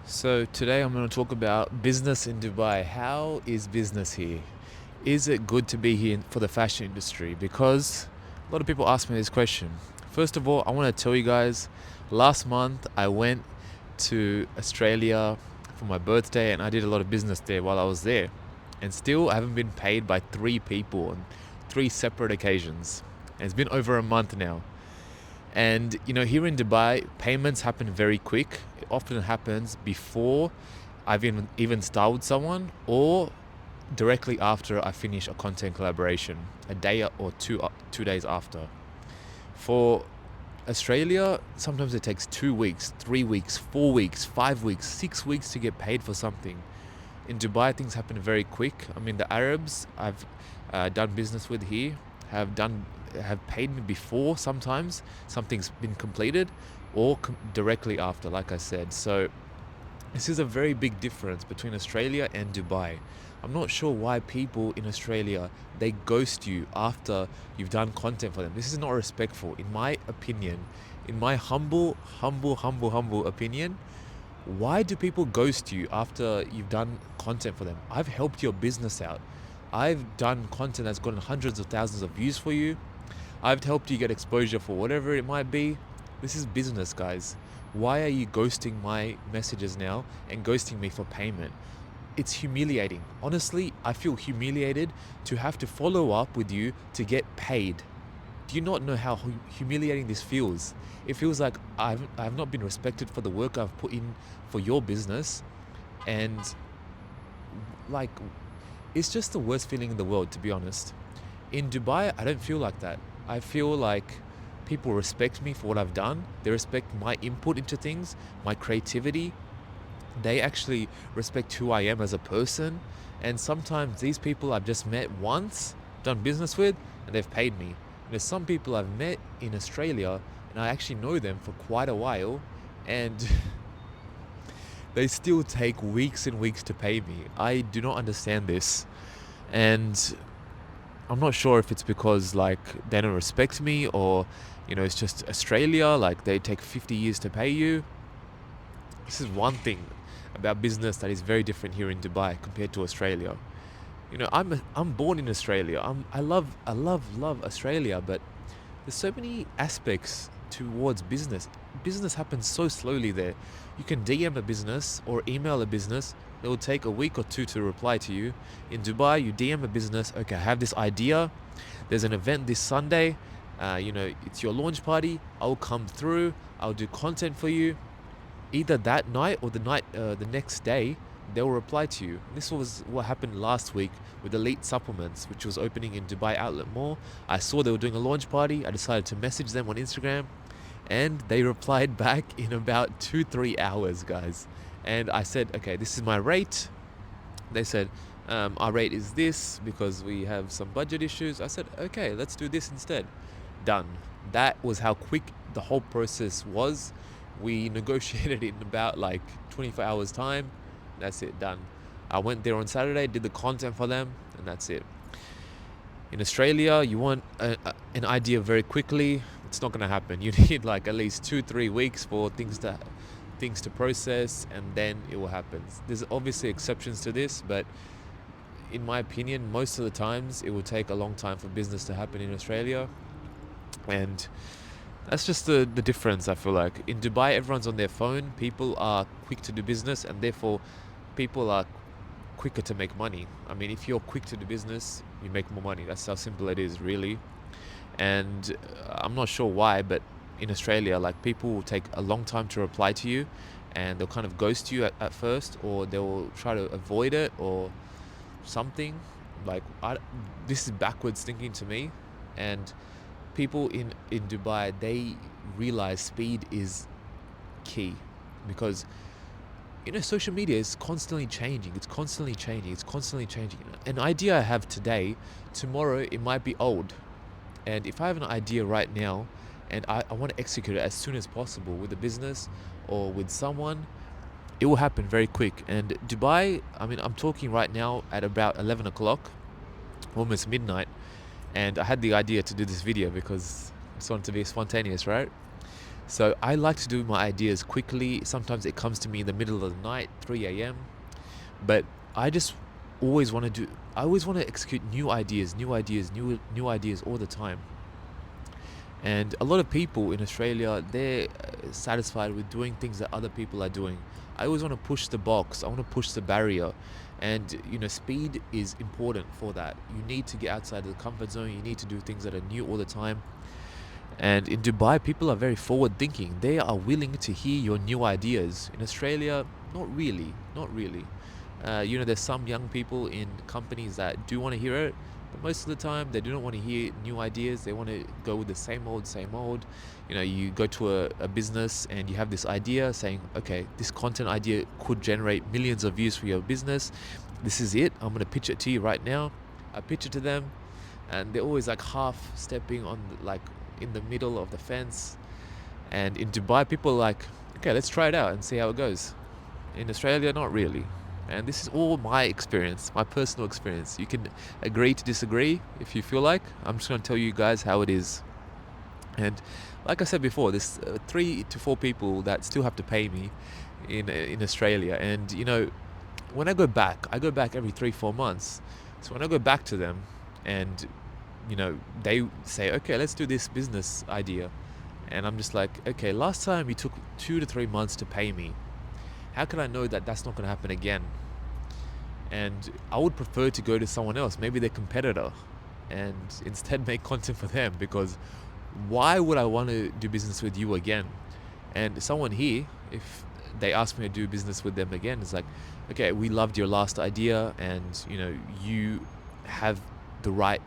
So today I'm going to talk about business in Dubai. How is business here? Is it good to be here for the fashion industry? Because a lot of people ask me this question. First of all, I want to tell you guys, last month I went to Australia for my birthday and I did a lot of business there while I was there. And still I haven't been paid by three people on three separate occasions. And it's been over a month now. And here in Dubai, payments happen very quick. It often happens before I've even styled someone or directly after I finish a content collaboration, a day or 2 days after. For Australia, sometimes it takes 2 weeks, 3 weeks, 4 weeks, 5 weeks, 6 weeks to get paid for something. In Dubai, things happen very quick. I mean, the Arabs I've done business with here have paid me before. Sometimes something's been completed, or directly after, like I said. So this is a very big difference between Australia and Dubai. I'm not sure why people in Australia, they ghost you after you've done content for them. This is not respectful, in my opinion. In my humble opinion, why do people ghost you after you've done content for them? I've helped your business out. I've done content that's gotten hundreds of thousands of views for you. I've helped you get exposure for whatever it might be. This is business, guys. Why are you ghosting my messages now and ghosting me for payment? It's humiliating. Honestly, I feel humiliated to have to follow up with you to get paid. Do you not know how humiliating this feels? It feels like I've not been respected for the work I've put in for your business. And like, it's just the worst feeling in the world, to be honest. In Dubai, I don't feel like that. I feel like people respect me for what I've done. They respect my input into things, my creativity. They actually respect who I am as a person. And sometimes these people I've just met once, done business with, and they've paid me. There's some people I've met in Australia and I actually know them for quite a while, and they still take weeks and weeks to pay me. I do not understand this. And I'm not sure if it's because like they don't respect me, or it's just Australia, like they take 50 years to pay you. This is one thing about business that is very different here in Dubai compared to Australia. I'm born in Australia. I love Australia, but there's so many aspects towards business. Business happens so slowly there. You can DM a business or email a business. It will take a week or two to reply to you. In Dubai, you DM a business. Okay, I have this idea. There's an event this Sunday. It's your launch party. I'll come through. I'll do content for you. Either that night or the next day, they'll reply to you. This was what happened last week with Elite Supplements, which was opening in Dubai Outlet Mall. I saw they were doing a launch party. I decided to message them on Instagram, and they replied back in about 2-3 hours, guys. And I said, okay, this is my rate. They said, our rate is this because we have some budget issues. I said, okay, let's do this instead. Done. That was how quick the whole process was. We negotiated it in about like 24 hours time. That's it, done. I went there on Saturday, did the content for them, and that's it. In Australia, you want an idea very quickly. It's not going to happen. You need like at least 2-3 weeks for things to process, and then it will happen. There's obviously exceptions to this, but in my opinion, most of the times it will take a long time for business to happen in Australia. And that's just the difference, I feel like. In Dubai, everyone's on their phone. People are quick to do business, and therefore people are quicker to make money. I mean, if you're quick to do business, you make more money. That's how simple it is, really. And I'm not sure why, but in Australia, like, people will take a long time to reply to you, and they'll kind of ghost you at first, or they'll try to avoid it or something. Like, this is backwards thinking to me. And people in Dubai, they realize speed is key, because social media is constantly changing. An idea I have today, tomorrow it might be old. And if I have an idea right now and I want to execute it as soon as possible with a business or with someone, it will happen very quick. And Dubai, I mean, I'm talking right now at about 11 o'clock, almost midnight. And I had the idea to do this video because I just wanted to be spontaneous, right? So I like to do my ideas quickly. Sometimes it comes to me in the middle of the night, 3 a.m. But I just always want to do. I always want to execute new ideas all the time. And a lot of people in Australia, they're satisfied with doing things that other people are doing. I always want to push the box. I want to push the barrier. And, speed is important for that. You need to get outside of the comfort zone. You need to do things that are new all the time. And in Dubai, people are very forward thinking. They are willing to hear your new ideas. In Australia, not really, not really. There's some young people in companies that do want to hear it, but most of the time they do not want to hear new ideas. They want to go with the same old, same old. You go to a business and you have this idea saying, okay, this content idea could generate millions of views for your business. This is it. I'm going to pitch it to you right now. I pitch it to them, and they're always like half stepping on in the middle of the fence. And in Dubai, people are like, okay, let's try it out and see how it goes. In Australia, not really. And this is all my experience, my personal experience. You can agree to disagree if you feel like. I'm just going to tell you guys how it is. And like I said before, there's 3 to 4 people that still have to pay me in Australia. And when I go back every 3-4 months. So when I go back to them, and they say, okay, let's do this business idea. And I'm just like, okay, last time you took 2 to 3 months to pay me. How can I know that that's not going to happen again? And I would prefer to go to someone else, maybe their competitor, and instead make content for them, because why would I want to do business with you again? And someone here, if they ask me to do business with them again, it's like, okay, we loved your last idea, and you have the right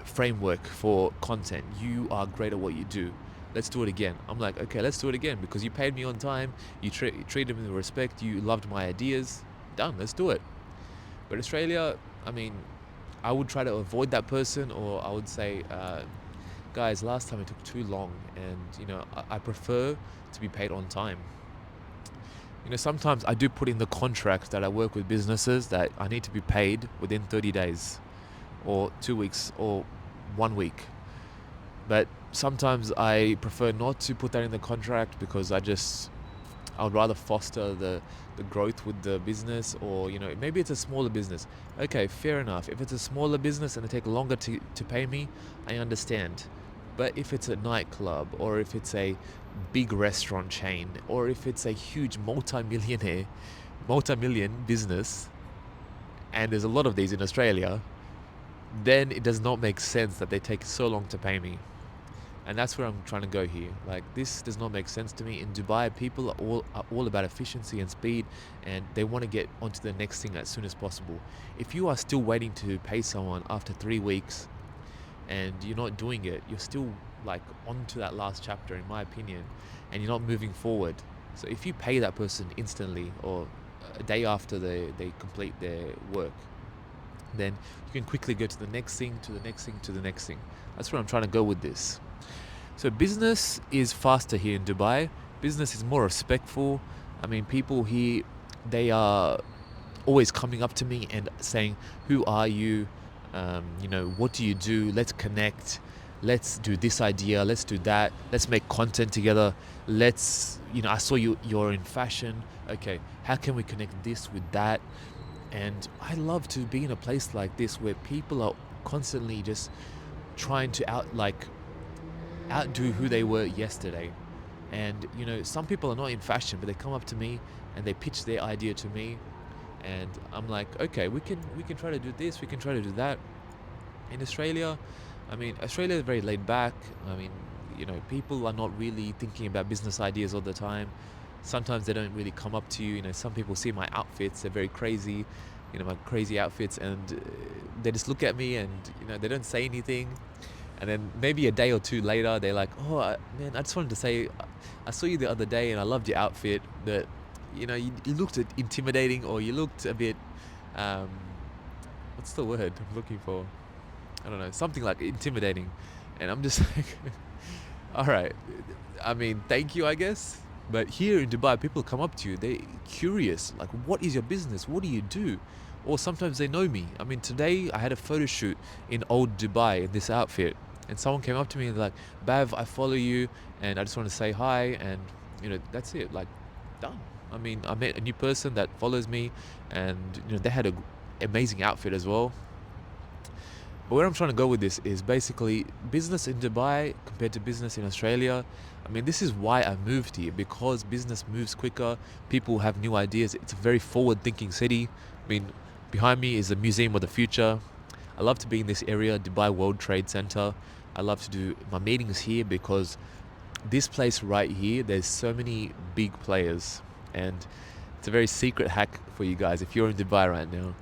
framework for content. You are great at what you do. Let's do it again. I'm like, okay, let's do it again, because you paid me on time, you treated me with respect, you loved my ideas. Done, let's do it. But Australia, I would try to avoid that person, or I would say, guys, last time it took too long, and I prefer to be paid on time. Sometimes I do put in the contract that I work with businesses that I need to be paid within 30 days or 2 weeks or 1 week. But sometimes I prefer not to put that in the contract, because I would rather foster the growth with the business. Or maybe it's a smaller business. Okay, fair enough. If it's a smaller business and they take longer to pay me, I understand. But if it's a nightclub, or if it's a big restaurant chain, or if it's a huge multi-million business, and there's a lot of these in Australia, then it does not make sense that they take so long to pay me. And that's where I'm trying to go here. Like, this does not make sense to me. In Dubai, people are all about efficiency and speed, and they want to get onto the next thing as soon as possible. If you are still waiting to pay someone after 3 weeks and you're not doing it, you're still on to that last chapter, in my opinion, and you're not moving forward. So if you pay that person instantly, or a day after they complete their work, then you can quickly go to the next thing, to the next thing, to the next thing. That's where I'm trying to go with this. So business is faster here in Dubai. Business is more respectful. People here, they are always coming up to me and saying, who are you? What do you do? Let's connect. Let's do this idea. Let's do that. Let's make content together. I saw you're in fashion. Okay, how can we connect this with that? And I love to be in a place like this, where people are constantly just trying to outdo who they were yesterday. And some people are not in fashion, but they come up to me and they pitch their idea to me, and I'm like, okay, we can try to do this, we can try to do that. In Australia, Australia is very laid back. People are not really thinking about business ideas all the time. Sometimes they don't really come up to you. Some people see my outfits, they're very crazy, my crazy outfits, and they just look at me, and they don't say anything. And then maybe a day or two later, they're like, oh man, I just wanted to say, I saw you the other day and I loved your outfit, but you looked intimidating, or you looked a bit, what's the word I'm looking for? I don't know, something like intimidating. And I'm just like, all right, thank you, I guess. But here in Dubai, people come up to you, they're curious, like, what is your business? What do you do? Or sometimes they know me. Today I had a photo shoot in old Dubai in this outfit. And someone came up to me and like, Bav, I follow you and I just want to say hi. And, that's it. Like, done. I mean, I met a new person that follows me and, they had a amazing outfit as well. But where I'm trying to go with this is basically business in Dubai compared to business in Australia. I mean, this is why I moved here, because business moves quicker. People have new ideas. It's a very forward-thinking city. I mean, behind me is the Museum of the Future. I love to be in this area, Dubai World Trade Center. I love to do my meetings here because this place right here, there's so many big players. And it's a very secret hack for you guys if you're in Dubai right now.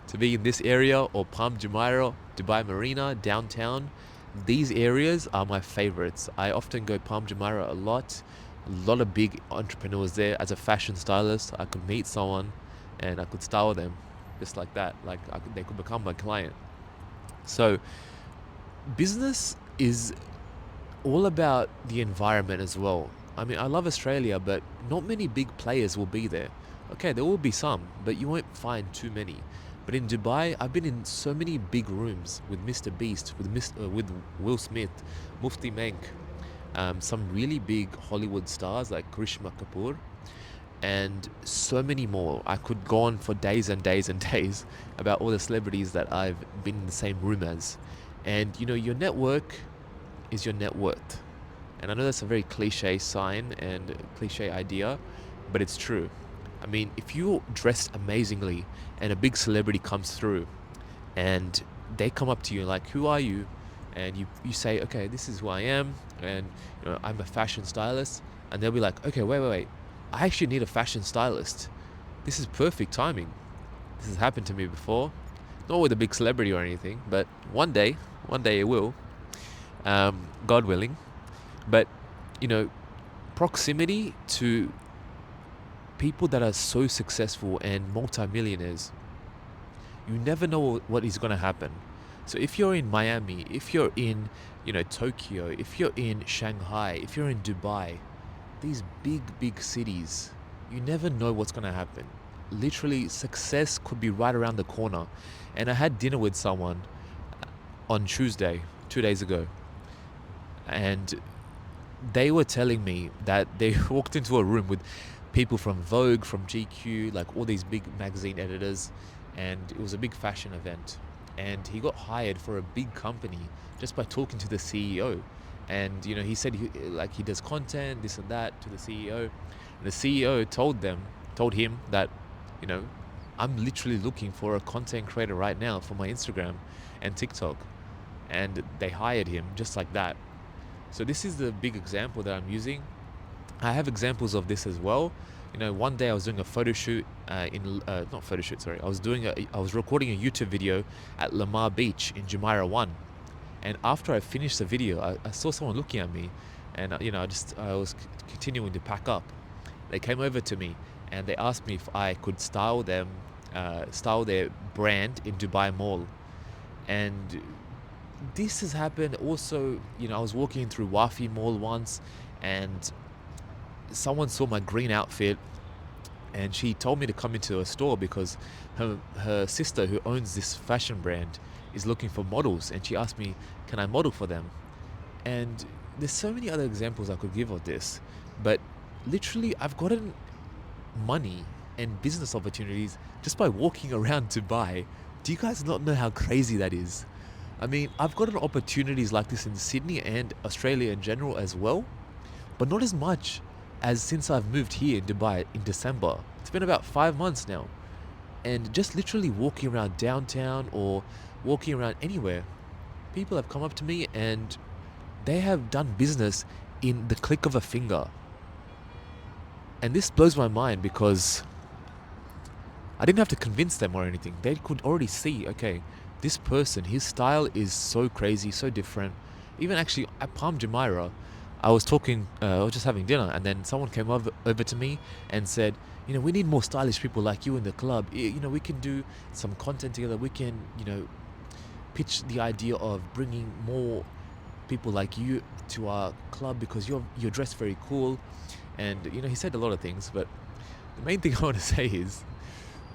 To be in this area or Palm Jumeirah, Dubai Marina, downtown, these areas are my favorites. I often go Palm Jumeirah a lot of big entrepreneurs there. As a fashion stylist, I could meet someone and I could style them just like that. Like they could become my client. So business is all about the environment as well. I mean, I love Australia, but not many big players will be there. Okay, there will be some, but you won't find too many. But in Dubai, I've been in so many big rooms with Mr. Beast, with Will Smith, Mufti Menk, some really big Hollywood stars like Karishma Kapoor, and so many more. I could go on for days and days and days about all the celebrities that I've been in the same room as. And your network is your net worth. And I know that's a very cliche sign and cliche idea, but it's true. I mean, if you're dressed amazingly and a big celebrity comes through and they come up to you like, who are you? And you say, okay, this is who I am. And I'm a fashion stylist. And they'll be like, okay, wait. I actually need a fashion stylist. This is perfect timing. This has happened to me before. Not with a big celebrity or anything, but one day it will. God willing. But, proximity to people that are so successful and multimillionaires, you never know what is going to happen. So if you're in Miami, if you're in, Tokyo, if you're in Shanghai, if you're in Dubai, these big cities, you never know what's going to happen. Literally, success could be right around the corner. And I had dinner with someone on Tuesday, 2 days ago, and they were telling me that they walked into a room with people from Vogue, from GQ, like all these big magazine editors, and it was a big fashion event. And he got hired for a big company just by talking to the CEO. And he said he does content, this and that, to the CEO. And the CEO told him that, I'm literally looking for a content creator right now for my Instagram and TikTok. And they hired him just like that. So this is the big example that I'm using. I have examples of this as well. One day I was doing a photo shoot I was recording a YouTube video at Lamar Beach in Jumeirah 1. And after I finished the video, I saw someone looking at me, and I was continuing to pack up. They came over to me and they asked me if I could style their brand in Dubai Mall. And this has happened also. I was walking through Wafi Mall once, and someone saw my green outfit, and she told me to come into a store because her sister, who owns this fashion brand, is looking for models, and she asked me, can I model for them? And there's so many other examples I could give of this, but literally I've gotten money and business opportunities just by walking around Dubai. Do you guys not know how crazy that is? I mean, I've gotten opportunities like this in Sydney and Australia in general as well, but not as much as since I've moved here in Dubai in December. It's been about 5 months now. And just literally walking around downtown or walking around anywhere, people have come up to me and they have done business in the click of a finger. And this blows my mind because I didn't have to convince them or anything. They could already see, okay, this person, his style is so crazy, so different. Even actually at Palm Jumeirah, I was just having dinner, and then someone came over to me and said, we need more stylish people like you in the club. We can do some content together. We can, pitch the idea of bringing more people like you to our club because you're dressed very cool. And, he said a lot of things, but the main thing I want to say is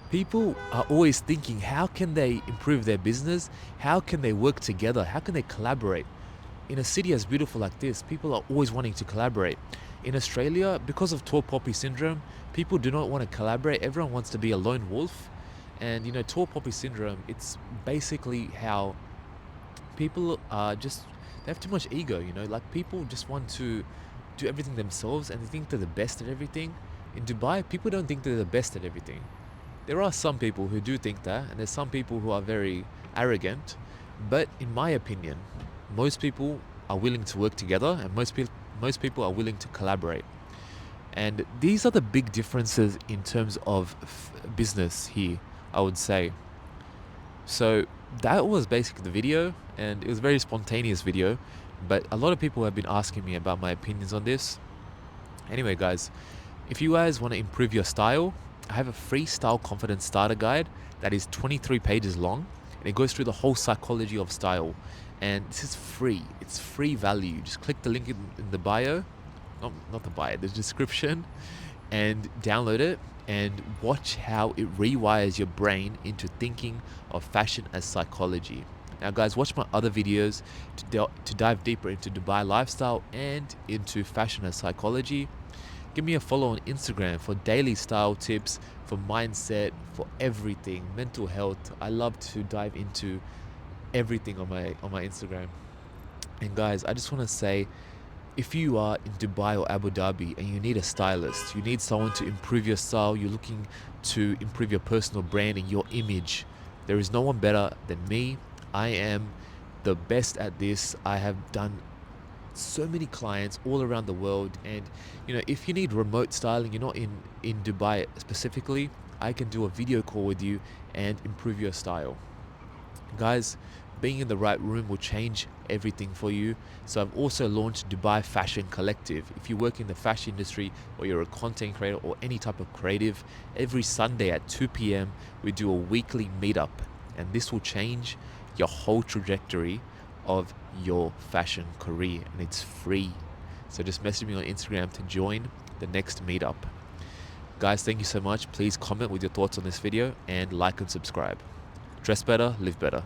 people are always thinking, how can they improve their business? How can they work together? How can they collaborate? in a city as beautiful like this, people are always wanting to collaborate. In Australia, because of tall poppy syndrome, people do not want to collaborate. Everyone wants to be a lone wolf. And tall poppy syndrome, it's basically how people are just, they have too much ego, like people just want to do everything themselves and they think they're the best at everything. In Dubai, people don't think they're the best at everything. There are some people who do think that, and there's some people who are very arrogant. But in my opinion, most people are willing to work together, and most people are willing to collaborate. And these are the big differences in terms of business here, I would say. So that was basically the video, and it was a very spontaneous video. But a lot of people have been asking me about my opinions on this. Anyway, guys, if you guys want to improve your style, I have a free style confidence starter guide that is 23 pages long, and it goes through the whole psychology of style. And this is free. It's free value. Just click the link in the bio, not the bio, the description, and download it and watch how it rewires your brain into thinking of fashion as psychology. Now, guys, watch my other videos to dive deeper into Dubai lifestyle and into fashion as psychology. Give me a follow on Instagram for daily style tips, for mindset, for everything, mental health. I love to dive into everything on my Instagram. And guys, I just want to say, if you are in Dubai or Abu Dhabi and you need a stylist, you need someone to improve your style, you're looking to improve your personal brand and your image, there is no one better than me. I am the best at this. I have done so many clients all around the world, and if you need remote styling, you're not in Dubai specifically, I can do a video call with you and improve your style. Guys, being in the right room will change everything for you. So I've also launched Dubai Fashion Collective. If you work in the fashion industry or you're a content creator or any type of creative, every Sunday at 2 p.m. we do a weekly meetup, and this will change your whole trajectory of your fashion career, and it's free. So just message me on Instagram to join the next meetup. Guys, thank you so much. Please comment with your thoughts on this video and like and subscribe. Dress better, live better.